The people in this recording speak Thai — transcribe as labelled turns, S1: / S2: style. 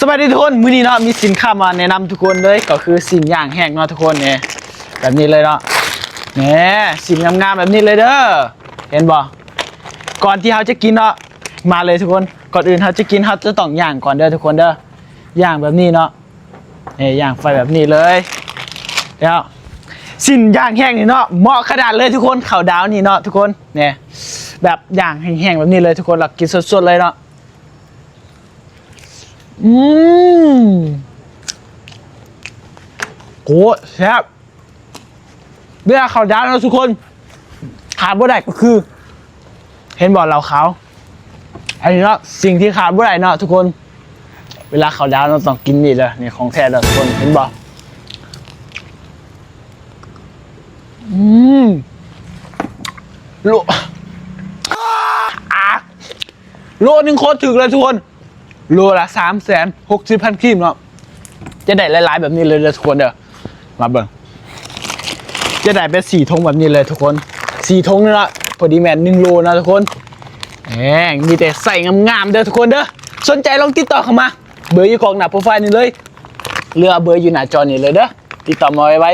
S1: สวัสดีทุกคนมื้อนี้เนาะมีสินค้ามาแนะนำทุกคนเลยก็คือสิ่งย่างแห้งเนาะทุกคนเนี่ยแบบนี้เลยเนาะเนี่ยสิ่งงามๆแบบนี้เลยเด้อเห็นบ่ก่อนที่เราจะกินเนาะมาเลยทุกคนก่อนอื่นเราจะกินเราจะต้องย่างก่อนเด้อทุกคนเด้อย่างแบบนี้เนาะเนี่ยย่างไฟแบบนี้เลยแล้วสิ่งย่างแห้งนี่เนาะเหมาะขนาดเลยทุกคนข้าวดาวนี่เนาะทุกคนเนี่ยแบบย่างแห้งๆแบบนี้เลยทุกคนเรากินสดๆเลยเนาะโหแซ่บเวลาข้าวดาวนะทุกคนขาดบ่ได้ก็คือเห็นบ่เราขาวอันนี้เนาะสิ่งที่ขาดบ่ได้เนาะทุกคนเวลาข้าวดาวเราต้องกินนี่เลยนี่ของแท้เลยทุกคนเห็นบ่โลโลนึงโคตรถึกเลยทุกคนโลละ360,000คีมเนาะจะได้หลายๆแบบนี้เลยทุกคนเด้อมาเบิ่งจะได้เป็น4 ธงแบบนี้เลยทุกคน4 ธงนี่เนาะพอดีแมน1 โลนะทุกคนมีแต่ใส่งามๆเด้อทุกคนเด้อสนใจลองติดต่อเข้ามาเบอร์อยู่กล่องหน้าโปรไฟล์นี่เลยเรือเบอร์อยู่หน้าจอนี่เลยเด้อติดต่อมาไว้